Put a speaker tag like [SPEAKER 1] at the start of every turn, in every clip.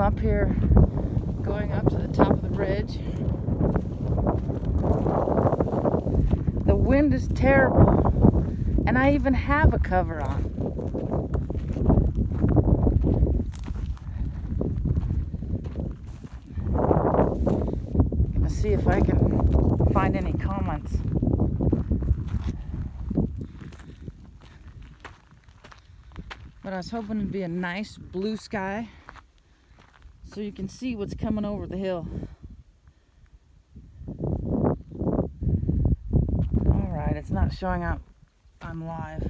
[SPEAKER 1] up here, going up to the top of the ridge. The wind is terrible, and I even have a cover on. I'm gonna see if I can find any comments. But I was hoping it'd be a nice blue sky so you can see what's coming over the hill. Alright, it's not showing up I'm live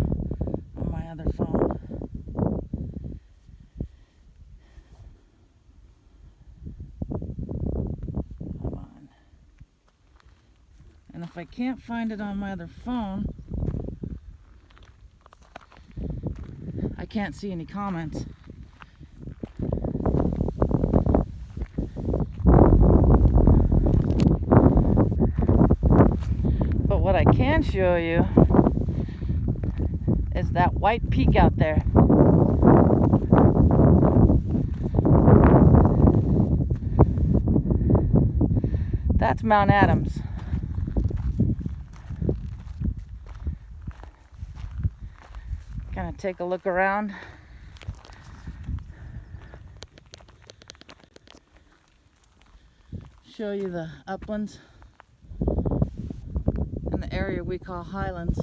[SPEAKER 1] on my other phone. Come on. And if I can't find it on my other phone, I can't see any comments. But what I can show you is that white peak out there. That's Mount Adams. Gonna take a look around. Show you the uplands and the area we call highlands.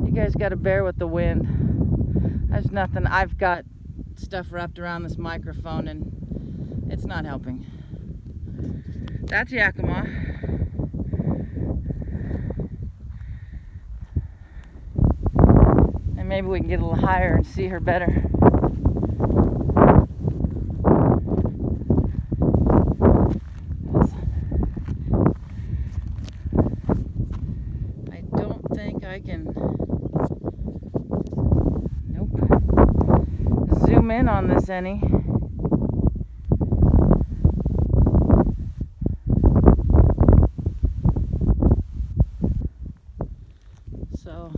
[SPEAKER 1] You guys gotta bear with the wind. There's nothing. I've got stuff wrapped around this microphone and it's not helping. That's Yakima. And maybe we can get a little higher and see her better. I don't think I can, nope, zoom in on this any. So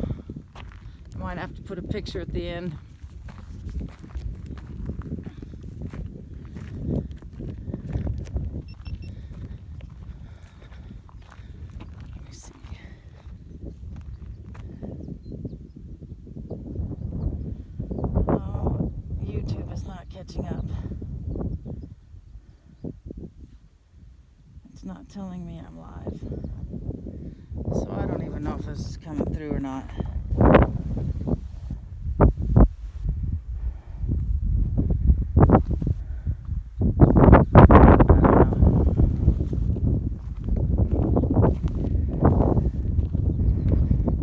[SPEAKER 1] I might have to put a picture at the end. Let me see. Oh, YouTube is not catching up. It's not telling me I'm live. So I don't even know if this is coming through or not.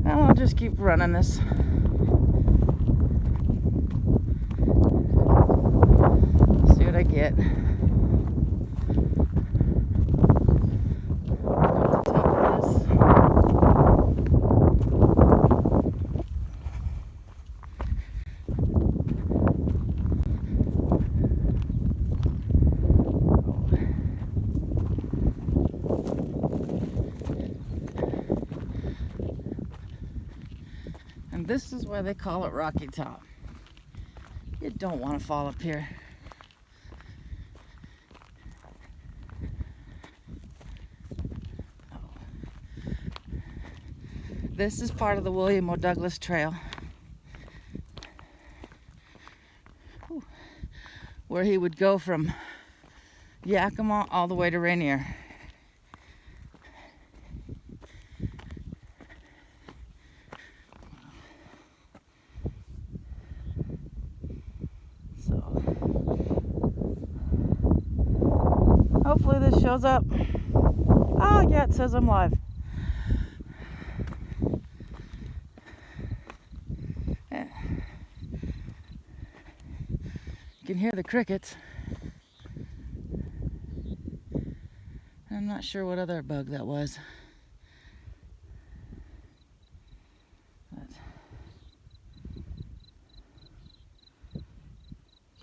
[SPEAKER 1] Well, I'll just keep running this. See what I get. And this is why they call it Rocky Top. You don't want to fall up here. Oh. This is part of the William O. Douglas Trail, where he would go from Yakima all the way to Rainier. Hopefully this shows up. Oh yeah, it says I'm live. Yeah. You can hear the crickets. I'm not sure what other bug that was. But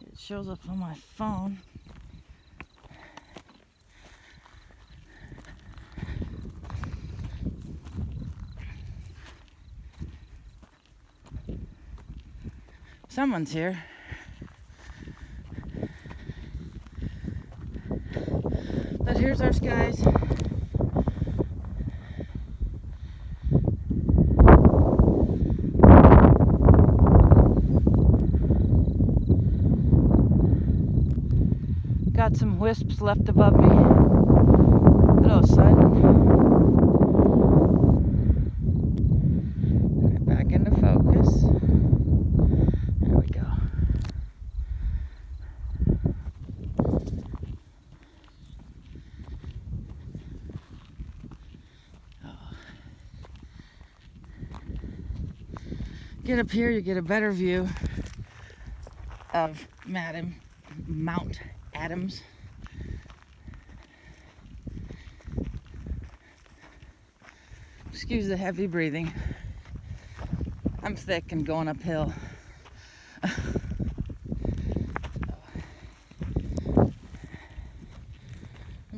[SPEAKER 1] it shows up on my phone. Someone's here. But here's our skies. Got some wisps left above me. Hello, sun. Right back into focus. There we go. Oh. Get up here, you get a better view of Mount Adams. Excuse the heavy breathing. I'm thick and going uphill. I'm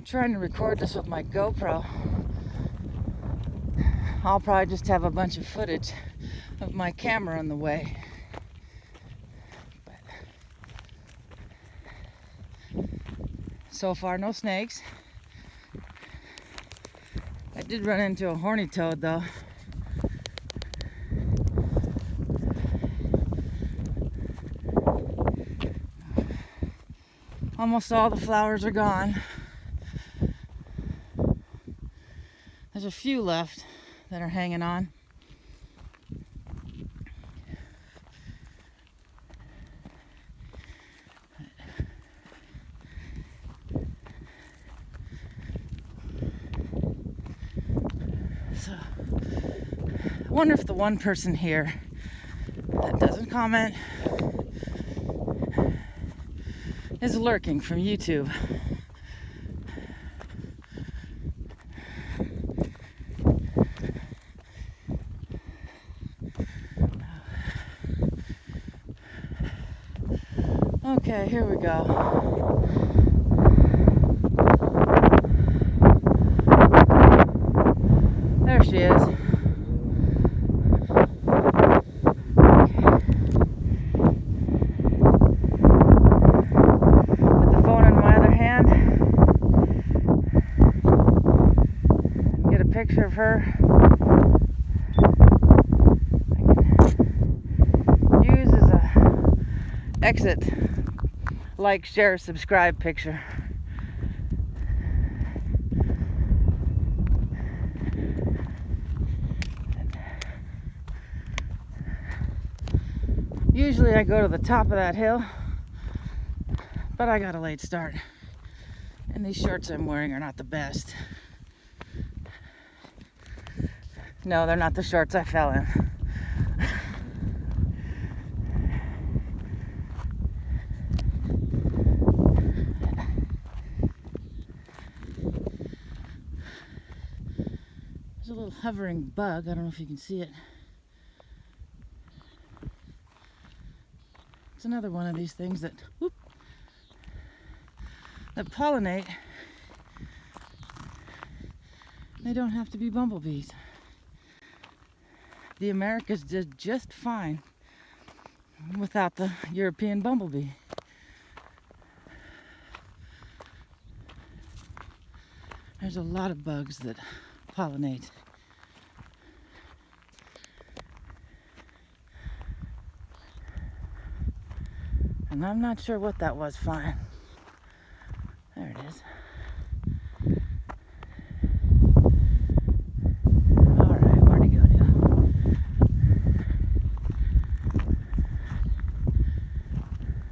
[SPEAKER 1] trying to record this with my GoPro. I'll probably just have a bunch of footage of my camera on the way. So far, no snakes. I did run into a horny toad, though. Almost all the flowers are gone. There's a few left that are hanging on. So, I wonder if the one person here that doesn't comment is lurking from YouTube. Okay, here we go. There she is. Put the phone in my other hand. Get a picture of her. I can use as a exit, like, share, subscribe picture. Usually I go to the top of that hill, but I got a late start, and these shorts I'm wearing are not the best. No, they're not the shorts I fell in. There's a little hovering bug. I don't know if you can see it. It's another one of these things that pollinate. They don't have to be bumblebees. The Americas did just fine without the European bumblebee. There's a lot of bugs that pollinate. And I'm not sure what that was flying. There it is. Alright, where'd he go now?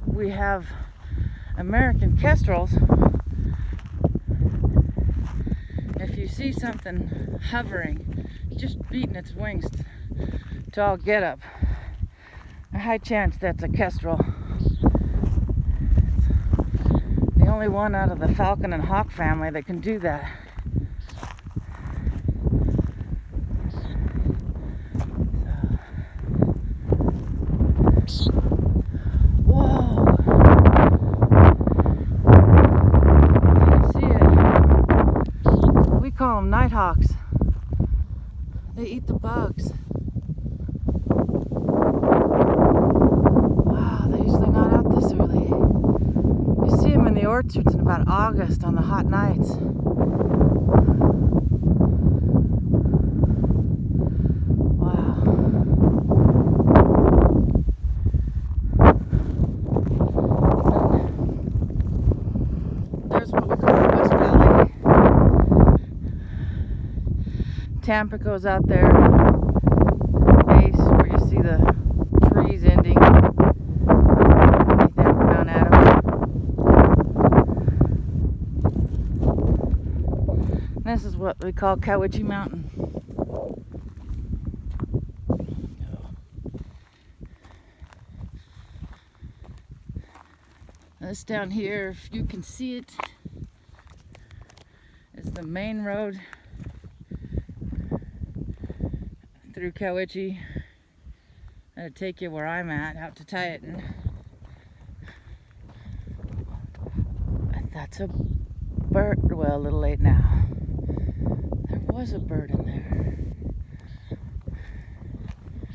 [SPEAKER 1] We have American kestrels. If you see something hovering, just beating its wings to all get up, a high chance that's a kestrel. Only one out of the falcon and hawk family that can do that. So. Whoa! If you can see it, we call them nighthawks. They eat the bugs. Wow. concerts in about August on the hot nights. Wow. There's what we call the West Valley. Tampico's out there, base where you see the trees ending. Mount Adams. This is what we call Cowiche Mountain. This down here, if you can see it, is the main road through Cowiche. That'll take you where I'm at, out to Titan. That's a bird. Well, a little late now. There was a bird in there.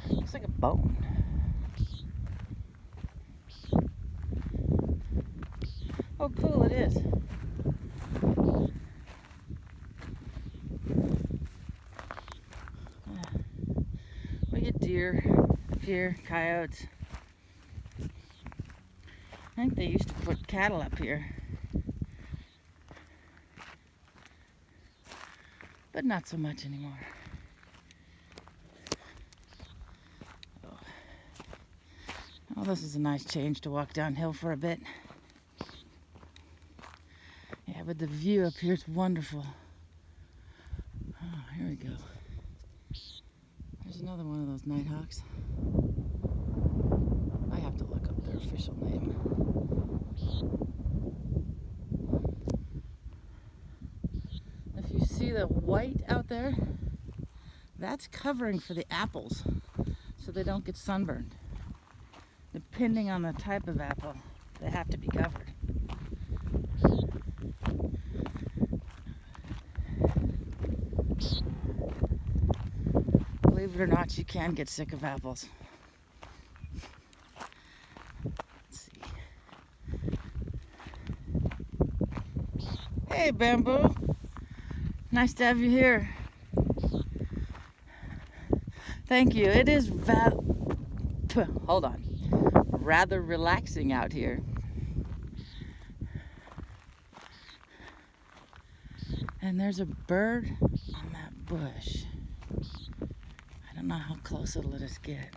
[SPEAKER 1] Looks like a bone. Oh, cool, it is. Yeah. We get deer up here, coyotes. I think they used to put cattle up here. But not so much anymore. Oh, this is a nice change to walk downhill for a bit. Yeah, but the view up here is wonderful. Oh, here we go. There's another one of those nighthawks. I have to look up their official name. If you see the white out there, that's covering for the apples so they don't get sunburned. Depending on the type of apple, they have to be covered. Believe it or not, you can get sick of apples. Let's see. Hey, Bamboo. Nice to have you here. Thank you. It is hold on. Rather relaxing out here. And there's a bird on that bush. I don't know how close it'll let us get.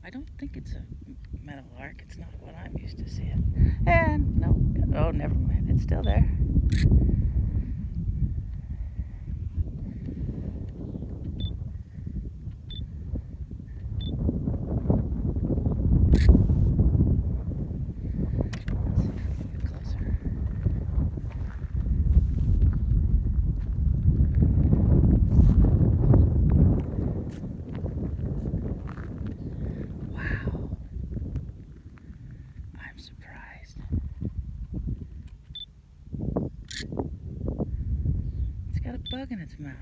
[SPEAKER 1] I don't think it's a meadowlark. It's not what I'm used to seeing. And no, oh, never mind. It's still there. Surprised. It's got a bug in its mouth.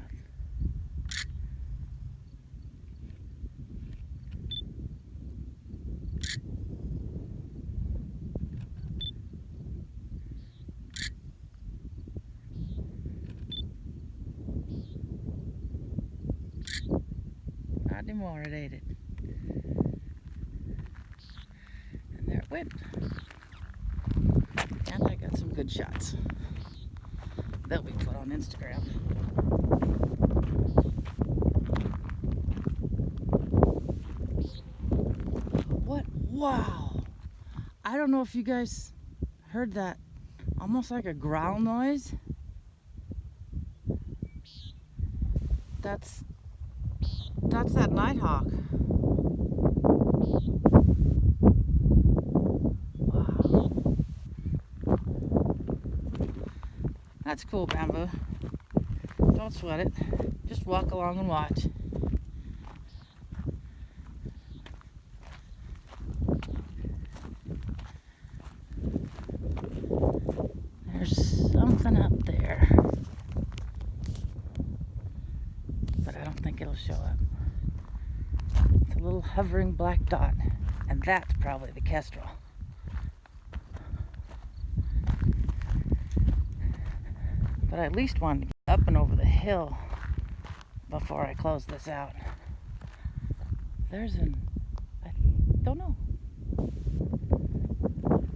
[SPEAKER 1] Not anymore, it ate it. And there it went. And I got some good shots. They'll be put on Instagram. What? Wow! I don't know if you guys heard that. Almost like a growl noise. That's that nighthawk. Wow. That's cool, Bamboo. Don't sweat it. Just walk along and watch. There's something up there, but I don't think it'll show up. It's a little hovering black dot, and that's probably the kestrel. But I at least want to get up and over the hill before I close this out. I don't know.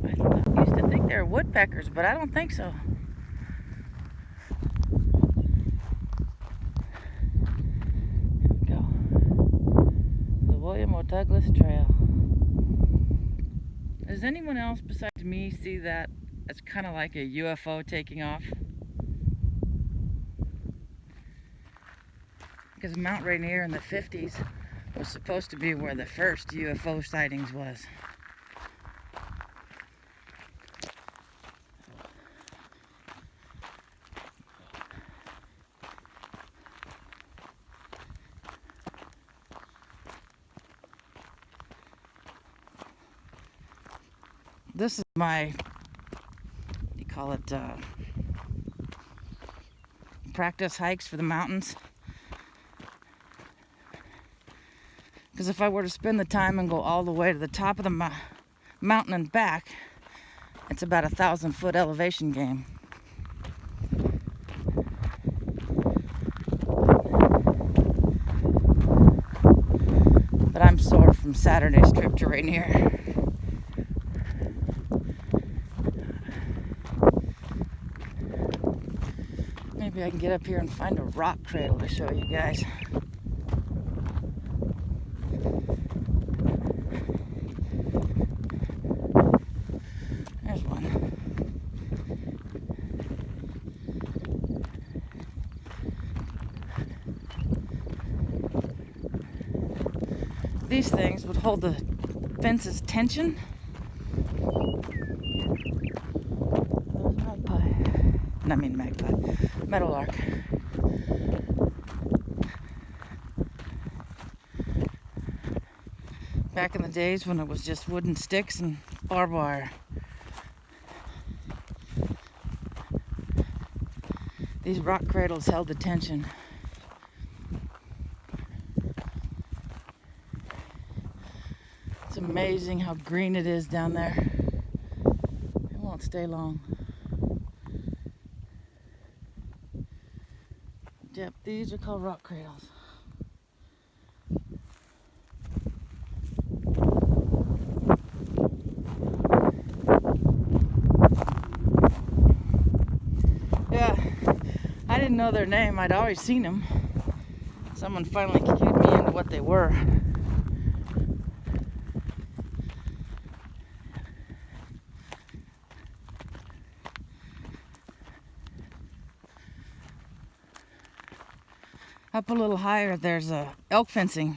[SPEAKER 1] I used to think they were woodpeckers, but I don't think so. Here we go. The William O. Douglas Trail. Does anyone else besides me see that as kind of like a UFO taking off? Because Mount Rainier in the 50s was supposed to be where the first UFO sightings was. This is my, what do you call it, practice hikes for the mountains. Because if I were to spend the time and go all the way to the top of the mountain and back, it's about 1,000-foot elevation gain. But I'm sore from Saturday's trip to Rainier. Maybe I can get up here and find a rock cradle to show you guys. There's one. These things would hold the fence's tension. Meadowlark. Back in the days when it was just wooden sticks and barbed wire. These rock cradles held the tension. It's amazing how green it is down there. It won't stay long. Yep, these are called rock cradles. Yeah, I didn't know their name. I'd always seen them. Someone finally cued me into what they were. Up a little higher, there's elk fencing.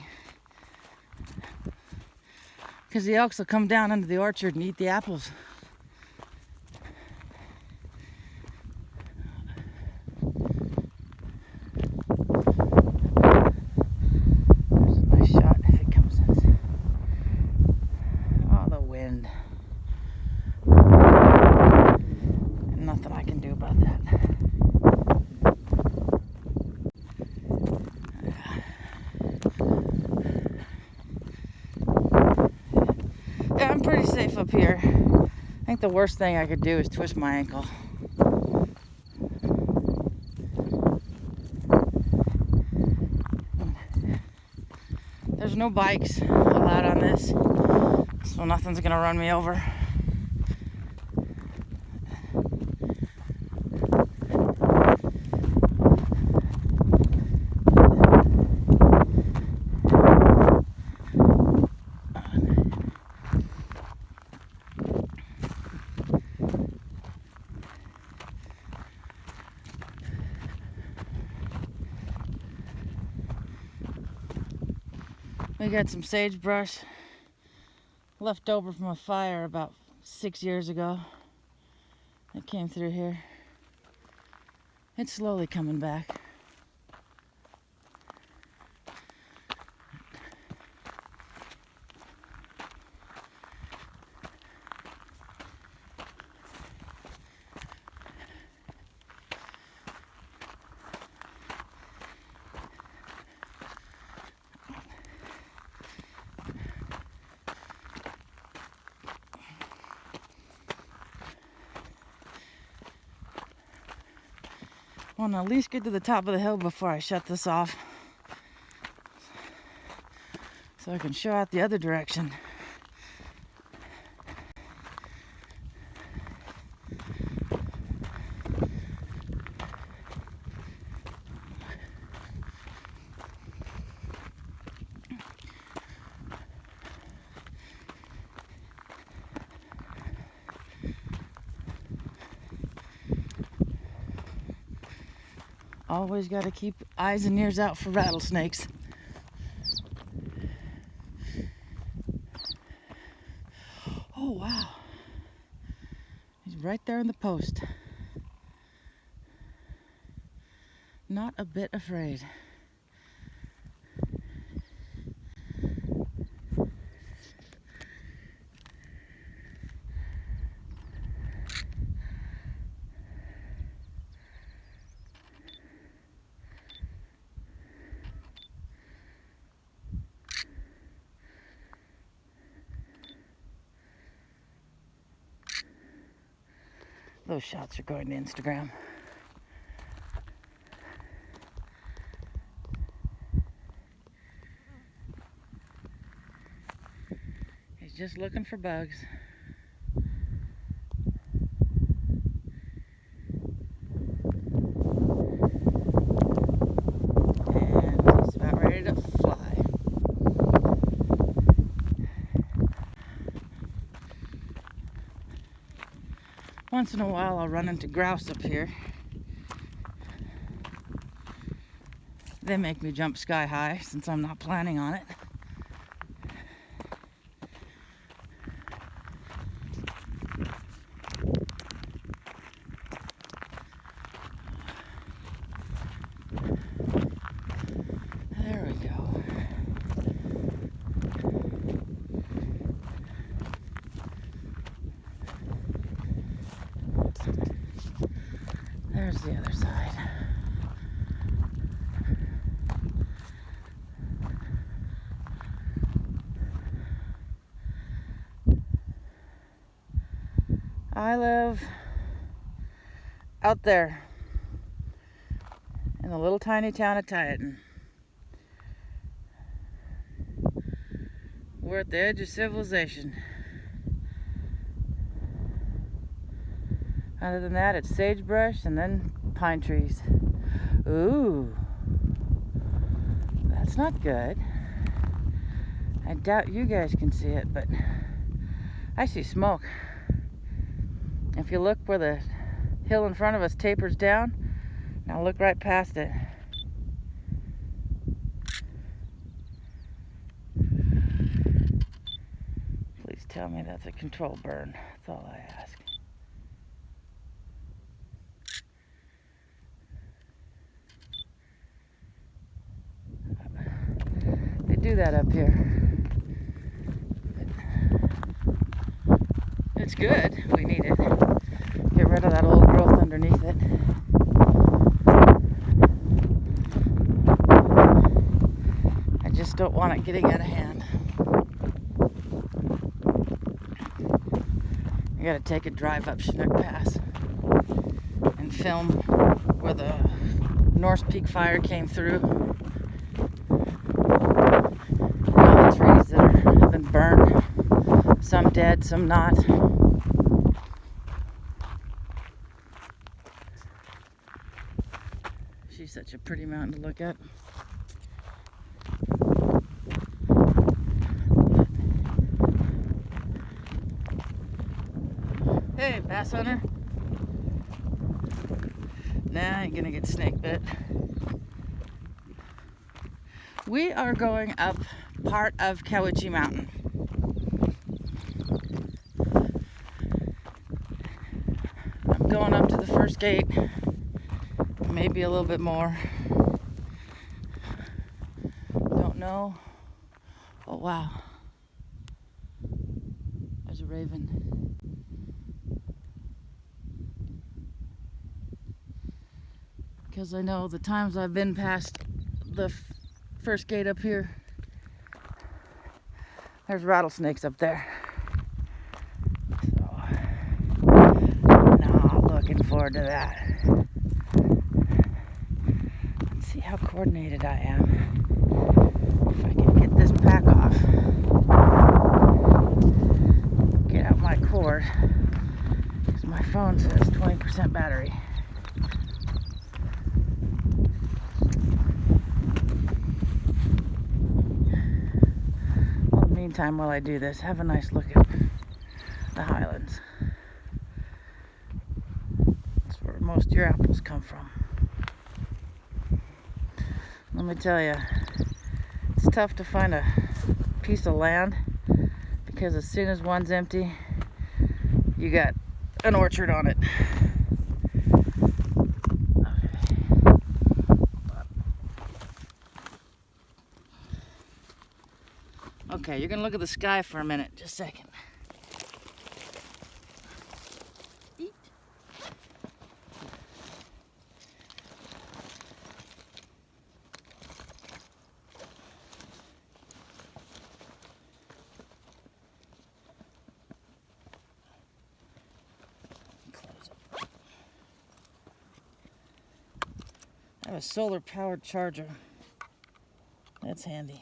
[SPEAKER 1] Because the elks will come down into the orchard and eat the apples. There's a nice shot if it comes in. Oh, the wind. Nothing I can do about that. I'm pretty safe up here. I think the worst thing I could do is twist my ankle. There's no bikes allowed on this, so nothing's gonna run me over. We got some sagebrush left over from a fire about 6 years ago that came through here. It's slowly coming back. want to at least get to the top of the hill before I shut this off, so I can show out the other direction. Always got to keep eyes and ears out for rattlesnakes. Oh, wow. He's right there in the post. Not a bit afraid. Those shots are going to Instagram. He's just looking for bugs. And he's about ready to fly. Once in a while I'll run into grouse up here. They make me jump sky high since I'm not planning on it. There we go. There's the other side. I live out there in the little tiny town of Tieton. We're at the edge of civilization. Other than that, it's sagebrush and then pine trees. Ooh, that's not good. I doubt you guys can see it, but I see smoke. If you look where the hill in front of us tapers down, now look right past it. Please tell me that's a controlled burn. That's all I ask. They do that up here. It's good. We need it. Get rid of that old growth underneath it. I just don't want it getting out of hand. I gotta take a drive up Chinook Pass and film where the North Peak fire came through. And all the trees that have been burned. Some dead, some not. She's such a pretty mountain to look at. Hey, bass hunter. Nah, I ain't gonna get snake bit. We are going up part of Cowiche Mountain. I'm going up to the first gate, maybe a little bit more. Don't know. Oh wow, there's a raven. Because I know the times I've been past the first gate up here, there's rattlesnakes up there. So, not looking forward to that. how coordinated I am. If I can get this pack off, get out my cord, because my phone says 20% battery. Well, in the meantime, while I do this, have a nice look at the Highlands. That's where most of your apples come from. Let me tell you, it's tough to find a piece of land, because as soon as one's empty, you got an orchard on it. Okay, you're gonna look at the sky for a minute, just a second. Eat. Close it. I have a solar powered charger. That's handy.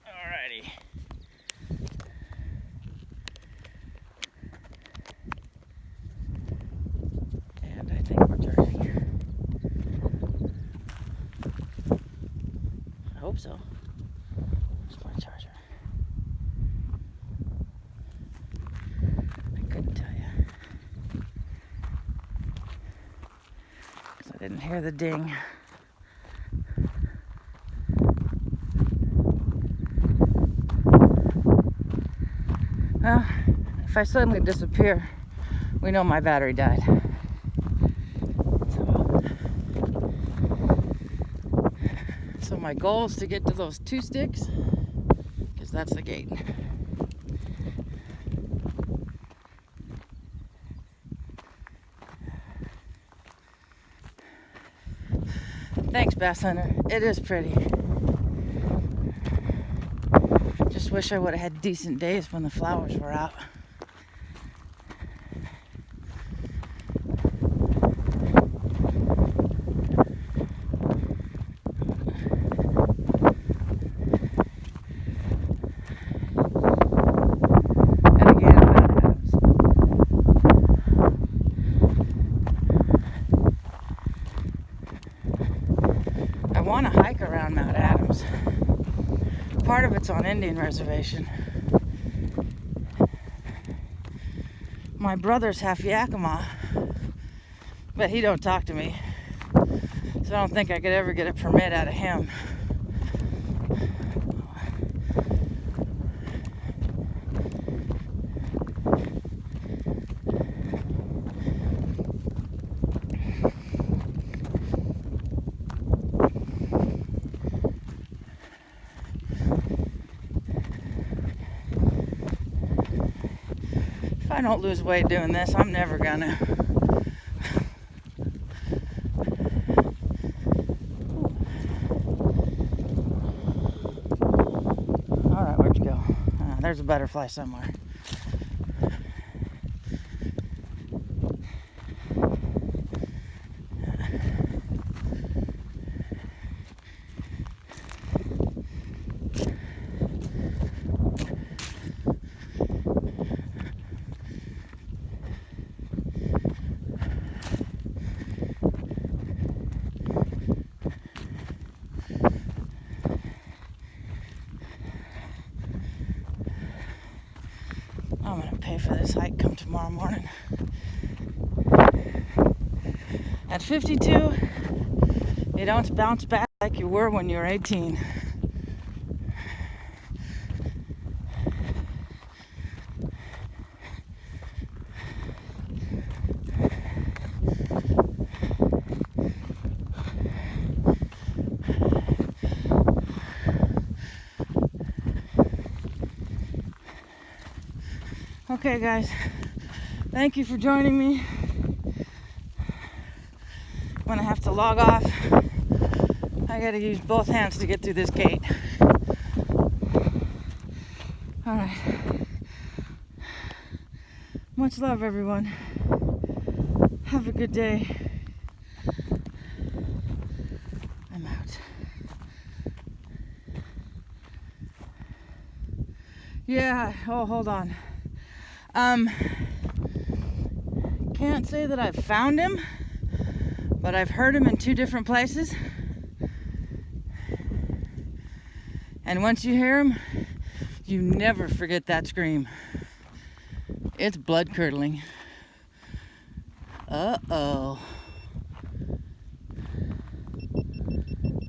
[SPEAKER 1] Alrighty. And I think we're charging. I hope so. Where's my charger? I couldn't tell you. Because I didn't hear the ding. Well, if I suddenly disappear, we know my battery died. So my goal is to get to those 2 sticks, because that's the gate. Thanks, Bass Hunter. It is pretty. Just wish I would have had decent days when the flowers were out. And again, Mount Adams. I want to hike around Mount Adams. Part of it's on Indian reservation. My brother's half Yakima, but he don't talk to me, so I don't think I could ever get a permit out of him. If I don't lose weight doing this, I'm never gonna. Alright, where'd you go? There's a butterfly somewhere. I'm gonna pay for this hike come tomorrow morning. At 52, you don't bounce back like you were when you were 18. Okay, guys, thank you for joining me. I'm gonna have to to log off. I gotta use both hands to get through this gate. All right. Much love, everyone. Have a good day. I'm out. Yeah, oh, hold on. Can't say that I've found him, but I've heard him in 2 different places. And once you hear him, you never forget that scream. It's blood-curdling. Uh-oh.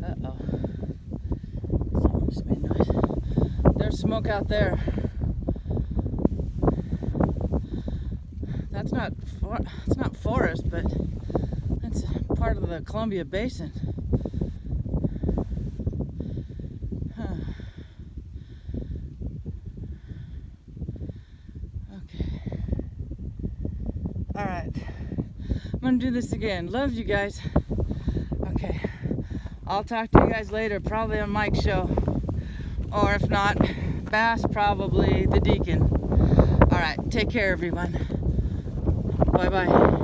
[SPEAKER 1] Uh-oh. Someone just made noise. There's smoke out there. That's not forest, but that's part of the Columbia Basin. Huh. Okay. All right. I'm gonna do this again. Love you guys. Okay. I'll talk to you guys later, probably on Mike's show. Or if not, Bass, probably the Deacon. All right. Take care, everyone. Bye-bye.